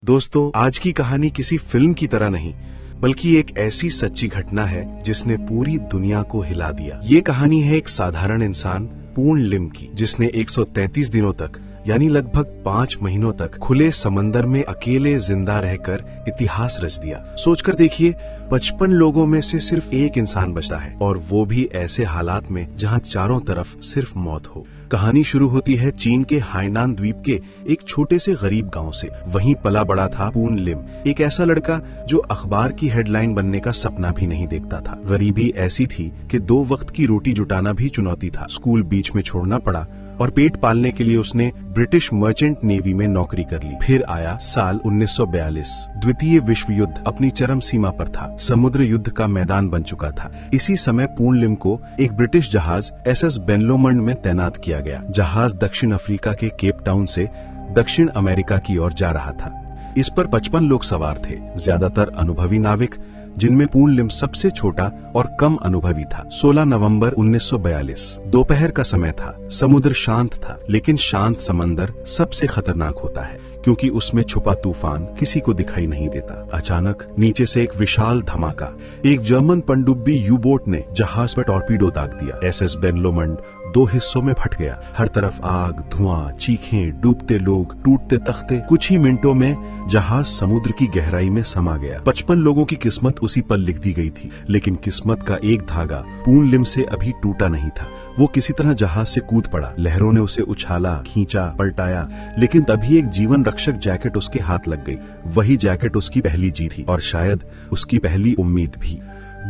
दोस्तों, आज की कहानी किसी फिल्म की तरह नहीं बल्कि एक ऐसी सच्ची घटना है जिसने पूरी दुनिया को हिला दिया। ये कहानी है एक साधारण इंसान पूर्ण लिम की, जिसने 133 दिनों तक यानी लगभग 5 महीनों तक खुले समंदर में अकेले जिंदा रहकर इतिहास रच दिया। सोचकर देखिए, 55 लोगों में से सिर्फ एक इंसान बचता है, और वो भी ऐसे हालात में जहां चारों तरफ सिर्फ मौत हो। कहानी शुरू होती है चीन के हाइनान द्वीप के एक छोटे से गरीब गांव से। वहीं पला बड़ा था पूर्ण लिम, एक ऐसा लड़का जो अखबार की हेडलाइन बनने का सपना भी नहीं देखता था। गरीबी ऐसी थी कि 2 वक्त की रोटी जुटाना भी चुनौती था। स्कूल बीच में छोड़ना पड़ा और पेट पालने के लिए उसने ब्रिटिश मर्चेंट नेवी में नौकरी कर ली। फिर आया साल 1942। द्वितीय विश्व युद्ध अपनी चरम सीमा पर था। समुद्र युद्ध का मैदान बन चुका था। इसी समय पूर्ण लिम को एक ब्रिटिश जहाज SS बेनलोमंड में तैनात किया गया। जहाज दक्षिण अफ्रीका के केप टाउन से दक्षिण अमेरिका की ओर जा रहा था। इस पर 55 लोग सवार थे, ज्यादातर अनुभवी नाविक, जिनमें पूर्ण लिम सबसे छोटा और कम अनुभवी था। 16 नवंबर 1942 दोपहर का समय था। समुद्र शांत था, लेकिन शांत समंदर सबसे खतरनाक होता है क्योंकि उसमें छुपा तूफान किसी को दिखाई नहीं देता। अचानक नीचे से एक विशाल धमाका। एक जर्मन पनडुब्बी यू बोट ने जहाज पर टॉर्पीडो दाग दिया। SS बेनलोमंड 2 हिस्सों में फट गया। हर तरफ आग, धुआं, चीखें, डूबते लोग, टूटते तख्ते। कुछ ही मिनटों में जहाज समुद्र की गहराई में समा गया। 55 लोगों की किस्मत उसी पर लिख दी गई थी, लेकिन किस्मत का एक धागा पूर्ण लिम से अभी टूटा नहीं था। वो किसी तरह जहाज से कूद पड़ा। लहरों ने उसे उछाला, खींचा, पलटाया, लेकिन तभी एक जीवन रक्षक जैकेट उसके हाथ लग गई। वही जैकेट उसकी पहली जीत थी और शायद उसकी पहली उम्मीद भी।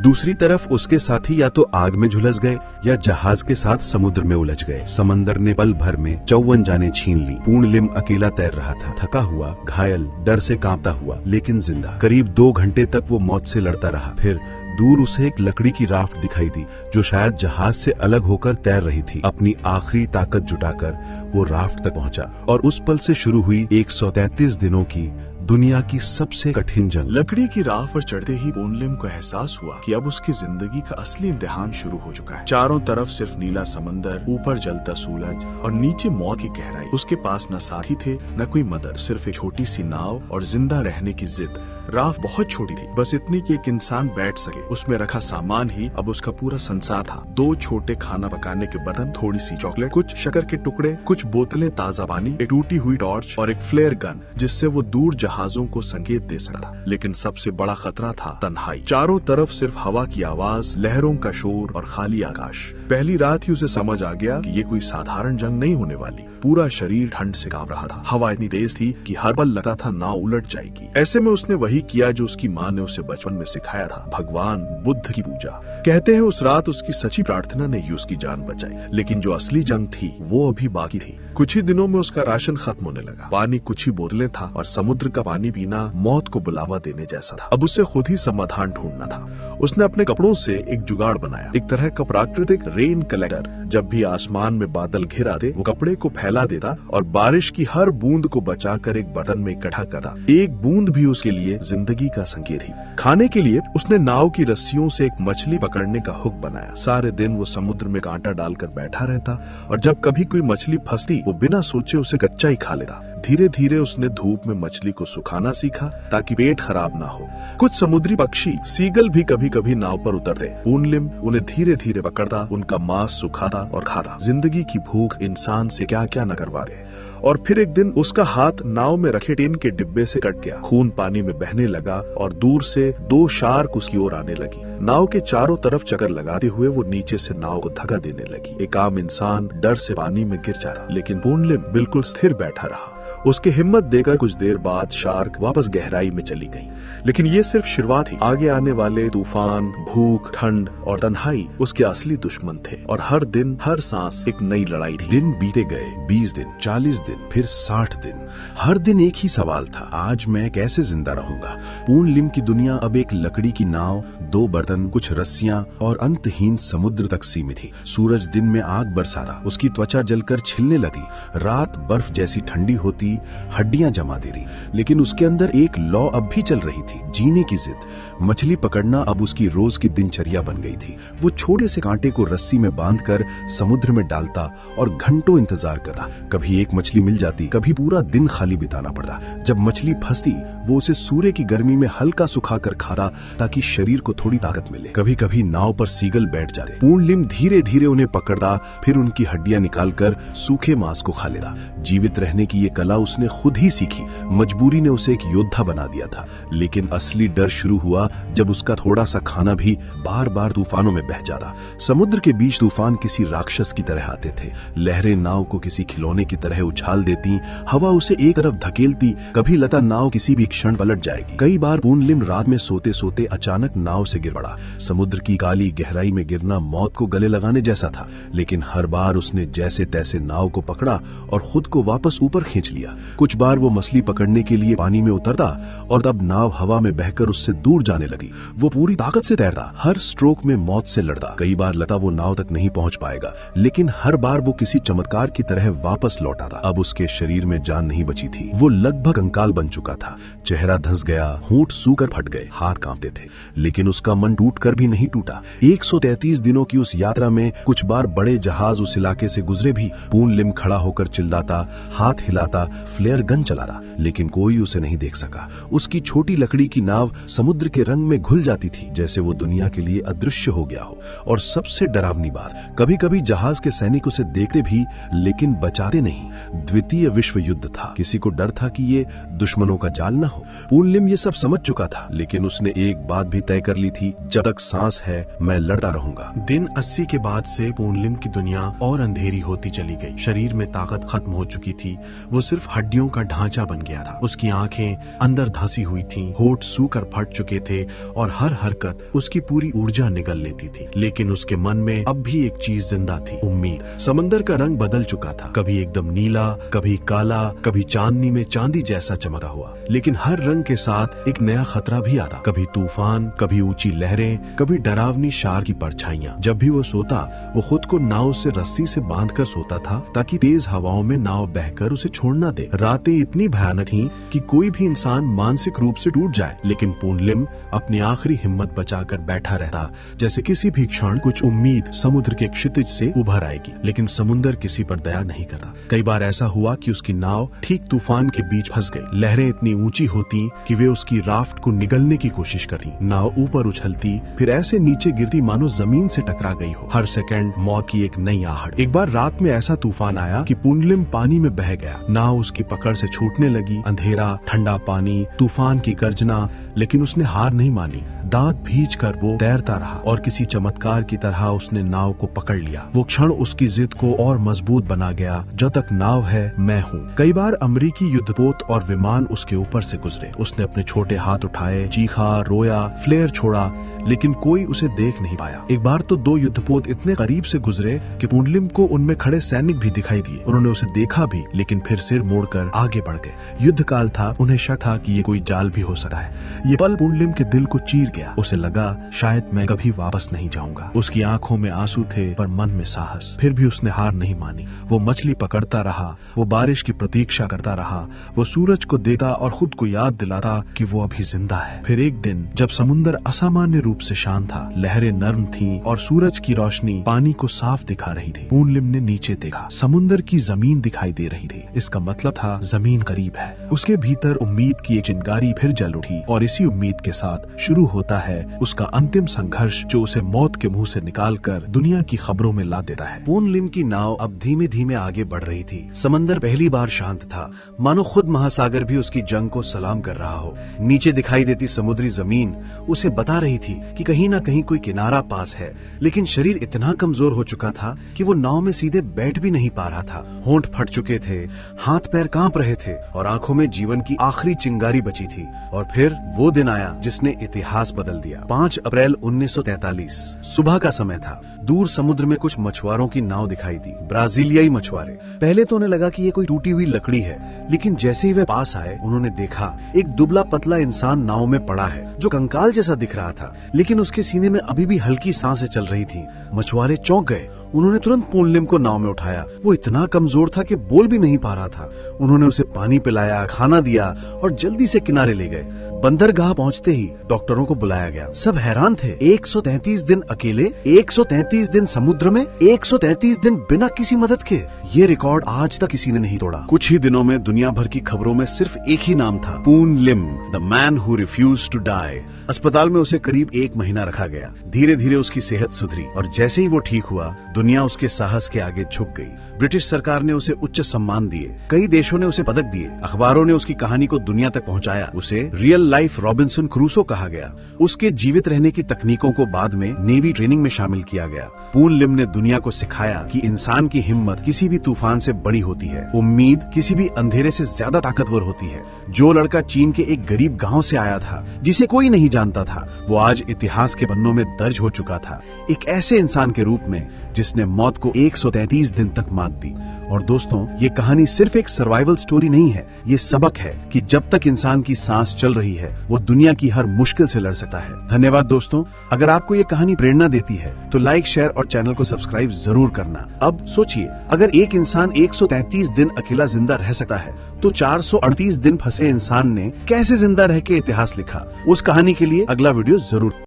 दूसरी तरफ उसके साथी या तो आग में झुलस गए या जहाज के साथ समुद्र में उलझ गए। समंदर ने पल भर में 54 जानें छीन ली। पूर्ण लिम अकेला तैर रहा था, थका हुआ, घायल, डर से कांपता हुआ, लेकिन जिंदा। करीब 2 घंटे तक वो मौत से लड़ता रहा। फिर दूर उसे एक लकड़ी की राफ्ट दिखाई दी जो शायद जहाज से अलग होकर तैर रही थी। अपनी आखिरी ताकत जुटाकर वो राफ्ट तक पहुंचा और उस पल से शुरू हुई 133 दिनों की दुनिया की सबसे कठिन जंग। लकड़ी की राह पर चढ़ते ही पूर्ण लिम को एहसास हुआ कि अब उसकी जिंदगी का असली इम्तिहान शुरू हो चुका है। चारों तरफ सिर्फ नीला समंदर, ऊपर जलता सूरज और नीचे मौत की गहराई। उसके पास न साथी थे, न कोई मदद, सिर्फ एक छोटी सी नाव और जिंदा रहने की जिद। राह बहुत छोटी थी, बस इतनी कि एक इंसान बैठ सके। उसमें रखा सामान ही अब उसका पूरा संसार था। 2 छोटे खाना पकाने के बर्तन, थोड़ी सी चॉकलेट, कुछ शक्कर के टुकड़े, कुछ बोतलें ताजा पानी, एक टूटी हुई टॉर्च और एक फ्लेयर गन जिससे वो दूर जहाजों को संकेत दे सकता। लेकिन सबसे बड़ा खतरा था तन्हाई। चारों तरफ सिर्फ हवा की आवाज, लहरों का शोर और खाली आकाश। पहली रात ही उसे समझ आ गया कि ये कोई साधारण जंग नहीं होने वाली। पूरा शरीर ठंड से कांप रहा था। हवा इतनी तेज थी कि हर पल लगता था नाव उलट जाएगी। ऐसे में उसने वही किया जो उसकी माँ ने उसे बचपन में सिखाया था, भगवान बुद्ध की पूजा। कहते हैं उस रात उसकी सच्ची प्रार्थना ने ही उसकी जान बचाई। लेकिन जो असली जंग थी वो अभी बाकी थी। कुछ ही दिनों में उसका राशन खत्म होने लगा। पानी कुछ ही बोतलें था और समुद्र का पानी पीना मौत को बुलावा देने जैसा था। अब उसे खुद ही समाधान ढूंढना था। उसने अपने कपड़ों से एक जुगाड़ बनाया, एक तरह का प्राकृतिक रेन कलेक्टर। जब भी आसमान में बादल घिर आते, वो कपड़े को फैला देता और बारिश की हर बूंद को बचाकर एक बर्तन में इकट्ठा करता। एक बूंद भी उसके लिए जिंदगी का संकेत थी। खाने के लिए उसने नाव की रस्सियों से एक मछली पकड़ने का हुक बनाया। सारे दिन वो समुद्र में कांटा डालकर बैठा रहता और जब कभी कोई मछली फंसती वो बिना सोचे उसे कच्चा ही खा लेता। धीरे धीरे उसने धूप में मछली को सुखाना सीखा ताकि पेट खराब ना हो। कुछ समुद्री पक्षी, सीगल भी कभी कभी नाव पर उतरते। पूर्ण लिम उन्हें धीरे धीरे पकड़ता, उनका मांस सुखाता और खाता। जिंदगी की भूख इंसान से क्या क्या न करवा दे। और फिर एक दिन उसका हाथ नाव में रखे टिन के डिब्बे से कट गया। खून पानी में बहने लगा और दूर से 2 शार्क उसकी ओर आने लगी। नाव के चारों तरफ चक्कर लगाते हुए वो नीचे से नाव को धक्का देने लगी। एक आम इंसान डर से पानी में गिर जाता, लेकिन पूर्ण लिम बिल्कुल स्थिर बैठा रहा। उसकी हिम्मत देकर कुछ देर बाद शार्क वापस गहराई में चली गई। लेकिन ये सिर्फ शुरुआत ही। आगे आने वाले तूफान, भूख, ठंड और तन्हाई उसके असली दुश्मन थे। और हर दिन, हर सांस एक नई लड़ाई थी। दिन बीते गए, 20 दिन, 40 दिन, फिर 60 दिन। हर दिन एक ही सवाल था, आज मैं कैसे जिंदा रहूंगा। पूर्ण लिम की दुनिया अब एक लकड़ी की नाव, 2 बर्तन, कुछ रस्सियां और अंतहीन समुद्र तक सीमित थी। सूरज दिन में आग बरसाता, उसकी त्वचा जलकर छिलने लगी। रात बर्फ जैसी ठंडी होती दी, हड्डियां जमा दे दी, लेकिन उसके अंदर एक लॉ अब भी चल रही थी, जीने की जिद। मछली पकड़ना अब उसकी रोज की दिनचर्या बन गई थी। वो छोटे से कांटे को रस्सी में बांधकर समुद्र में डालता और घंटों इंतजार करता। कभी एक मछली मिल जाती, कभी पूरा दिन खाली बिताना पड़ता। जब मछली फंसती, वो उसे सूर्य की गर्मी में हल्का सुखाकर खाता ताकि शरीर को थोड़ी ताकत मिले। कभी कभी नाव पर सीगल बैठ जाते। पूर्णलिम धीरे धीरे उन्हें पकड़ता, फिर उनकी हड्डियां निकालकर सूखे मांस को खा लेता। जीवित रहने की ये कला उसने खुद ही सीखी। मजबूरी ने उसे एक योद्धा बना दिया था, लेकिन असली डर शुरू हुआ जब उसका थोड़ा सा खाना भी बार बार तूफानों में बह जाता। समुद्र के बीच तूफान किसी राक्षस की तरह आते थे। लहरें नाव को किसी खिलौने की तरह उछाल देती, हवा उसे एक तरफ धकेलती, कभी लता नाव किसी भी क्षण पलट जाएगी। कई बार पूर्णलिम रात में सोते सोते अचानक नाव से गिर पड़ा। समुद्र की काली गहराई में गिरना मौत को गले लगाने जैसा था, लेकिन हर बार उसने जैसे तैसे नाव को पकड़ा और खुद को वापस ऊपर खींच लिया। कुछ बार वो मछली पकड़ने के लिए पानी में उतरता और तब नाव हवा में बहकर उससे दूर जाने लगी। वो पूरी ताकत से तैरता, हर स्ट्रोक में मौत से लड़ता। कई बार लता वो नाव तक नहीं पहुंच पाएगा, लेकिन हर बार वो किसी चमत्कार की तरह वापस लौट आता। अब उसके शरीर में जान नहीं बची थी। वो लगभग कंकाल बन चुका था। चेहरा धंस गया, होंठ सूखकर फट गए, हाथ कांपते थे, लेकिन उसका मन टूटकर भी नहीं टूटा। 133 दिनों की उस यात्रा में कुछ बार बड़े जहाज उस इलाके से गुजरे भी। पूर्णलिम खड़ा होकर चिल्लाता, हाथ हिलाता, फ्लेयर गन चलाता, लेकिन कोई उसे नहीं देख सका। उसकी छोटी लकड़ी की नाव समुद्र के रंग में घुल जाती थी, जैसे वो दुनिया के लिए अदृश्य हो गया हो। और सबसे डरावनी बात, कभी कभी जहाज के सैनिक उसे देखते भी, लेकिन बचाते नहीं। द्वितीय विश्व युद्ध था, किसी को डर था कि ये दुश्मनों का जाल न हो। पूर्णलिम ये सब समझ चुका था, लेकिन उसने एक बात भी तय कर ली थी, जब तक सांस है मैं लड़ता रहूंगा। दिन 80 के बाद से पूर्णलिम की दुनिया और अंधेरी होती चली गई। शरीर में ताकत खत्म हो चुकी थी, वो सिर्फ हड्डियों का ढांचा बन गया था। उसकी आंखें अंदर धंसी हुई थीं, होठ सूखकर फट चुके थे और हर हरकत उसकी पूरी ऊर्जा निगल लेती थी। लेकिन उसके मन में अब भी एक चीज जिंदा थी, उम्मीद। समंदर का रंग बदल चुका था, कभी एकदम नीला, कभी काला, कभी चांदनी में चांदी जैसा चमकता हुआ। लेकिन हर रंग के साथ एक नया खतरा भी आता, कभी तूफान, कभी ऊंची लहरें, कभी डरावनी शार की परछाइयां। जब भी वो सोता, वो खुद को नाव से रस्सी से बांधकर सोता था, ताकि तेज हवाओं में नाव बहकर उसे छोड़ न दे। रातें इतनी भयानक थीं कि कोई भी इंसान मानसिक रूप से टूट जाए, लेकिन पूर्णलिम अपनी आखिरी हिम्मत बचाकर बैठा रहता, जैसे किसी भी क्षण कुछ उम्मीद समुद्र के क्षितिज से उभर आएगी। लेकिन समुद्र किसी पर दया नहीं करता। कई बार ऐसा हुआ कि उसकी नाव ठीक तूफान के बीच फंस गई। लहरें इतनी ऊंची होती कि वे उसकी राफ्ट को निगलने की कोशिश करती। नाव ऊपर उछलती, फिर ऐसे नीचे गिरती मानो जमीन से टकरा गई हो। हर सेकंड मौत की एक नई आहट। एक बार रात में ऐसा तूफान आया कि पूर्णलिम पानी में बह गया। नाव उसकी पकड़ से छूटने लगी। अंधेरा, ठंडा पानी, तूफान की गर्जना, लेकिन उसने हार नहीं मानी। दांत भींच कर वो तैरता रहा और किसी चमत्कार की तरह उसने नाव को पकड़ लिया। वो क्षण उसकी जिद को और मजबूत बना गया, जब तक नाव है मैं हूँ। कई बार अमेरिकी युद्धपोत और विमान उसके ऊपर से गुजरे। उसने अपने छोटे हाथ उठाए, चीखा, रोया, फ्लेयर छोड़ा, लेकिन कोई उसे देख नहीं पाया। एक बार तो 2 युद्धपोत इतने करीब से गुजरे कि पूर्णलिम को उनमें खड़े सैनिक भी दिखाई दिए। उन्होंने उसे देखा भी, लेकिन फिर सिर मोड़कर आगे बढ़ गए। युद्ध काल था, उन्हें शक था कि ये कोई जाल भी हो सकता है। ये पल पूर्णलिम के दिल को चीर गया। उसे लगा शायद मैं कभी वापस नहीं जाऊंगा। उसकी आंखों में आंसू थे, पर मन में साहस। फिर भी उसने हार नहीं मानी। वो मछली पकड़ता रहा, वो बारिश की प्रतीक्षा करता रहा, वो सूरज को देखता और खुद को याद दिलाता कि वो अभी जिंदा है। फिर एक दिन जब समुद्र असामान्य रूप से शांत था, लहरें नर्म थीं और सूरज की रोशनी पानी को साफ दिखा रही थी, पूर्णलिम ने नीचे देखा। समुद्र की जमीन दिखाई दे रही थी। इसका मतलब था जमीन करीब है। उसके भीतर उम्मीद की एक चिंगारी फिर जल उठी और इसी उम्मीद के साथ शुरू होता है उसका अंतिम संघर्ष, जो उसे मौत के मुंह से निकालकर दुनिया की खबरों में ला देता है। पूर्णलिम की नाव अब धीमे धीमे आगे बढ़ रही थी। समंदर पहली बार शांत था, मानो खुद महासागर भी उसकी जंग को सलाम कर रहा हो। नीचे दिखाई देती समुद्री जमीन उसे बता रही थी कि कहीं ना कहीं कोई किनारा पास है, लेकिन शरीर इतना कमजोर हो चुका था कि वो नाव में सीधे बैठ भी नहीं पा रहा था। होंठ फट चुके थे, हाथ पैर कांप रहे थे और आंखों में जीवन की आखिरी चिंगारी बची थी। और फिर वो दिन आया जिसने इतिहास बदल दिया। 5 अप्रैल 1943 सुबह का समय था। दूर समुद्र में कुछ मछुआरों की नाव दिखाई दी, ब्राजीलियाई मछुआरे। पहले तो उन्हें लगा कि ये कोई टूटी हुई लकड़ी है, लेकिन जैसे ही वे पास आए उन्होंने देखा एक दुबला पतला इंसान नाव में पड़ा है, जो कंकाल जैसा दिख रहा था, लेकिन उसके सीने में अभी भी हल्की सांसें चल रही थी। मछुआरे चौंक गए। उन्होंने तुरंत पोनलिम को नाव में उठाया। वो इतना कमजोर था कि बोल भी नहीं पा रहा था। उन्होंने उसे पानी पिलाया, खाना दिया और जल्दी से किनारे ले गए। बंदरगाह पहुंचते ही डॉक्टरों को बुलाया गया। सब हैरान थे। 133 दिन अकेले, 133 दिन समुद्र में, 133 दिन बिना किसी मदद के। ये रिकॉर्ड आज तक किसी ने नहीं तोड़ा। कुछ ही दिनों में दुनिया भर की खबरों में सिर्फ एक ही नाम था, Poon Lim, the man who refused to die. अस्पताल में उसे करीब 1 महीना रखा गया। धीरे धीरे उसकी सेहत सुधरी और जैसे ही वो ठीक हुआ, दुनिया उसके साहस के आगे झुक गई। ब्रिटिश सरकार ने उसे उच्च सम्मान दिए, कई देशों ने उसे पदक दिए, अखबारों ने उसकी कहानी को दुनिया तक पहुंचाया। उसे रियल लाइफ रॉबिन्सन क्रूसो कहा गया। उसके जीवित रहने की तकनीकों को बाद में नेवी ट्रेनिंग में शामिल किया गया। पून लिम ने दुनिया को सिखाया कि इंसान की हिम्मत किसी भी तूफान से बड़ी होती है, उम्मीद किसी भी अंधेरे से ज्यादा ताकतवर होती है। जो लड़का चीन के एक गरीब गांव से आया था, जिसे कोई नहीं जानता था, वो आज इतिहास के पन्नों में दर्ज हो चुका था, एक ऐसे इंसान के रूप में जिसने मौत को 133 दिन तक मात दी। और दोस्तों, ये कहानी सिर्फ एक सर्वाइवल स्टोरी नहीं है, ये सबक है कि जब तक इंसान की सांस चल रही है, वो दुनिया की हर मुश्किल से लड़ सकता है। धन्यवाद दोस्तों। अगर आपको ये कहानी प्रेरणा देती है तो लाइक, शेयर और चैनल को सब्सक्राइब जरूर करना। अब सोचिए, अगर एक इंसान 133 दिन अकेला जिंदा रह सकता है, तो 438 दिन फंसे इंसान ने कैसे जिंदा रह के इतिहास लिखा? उस कहानी के लिए अगला वीडियो जरूर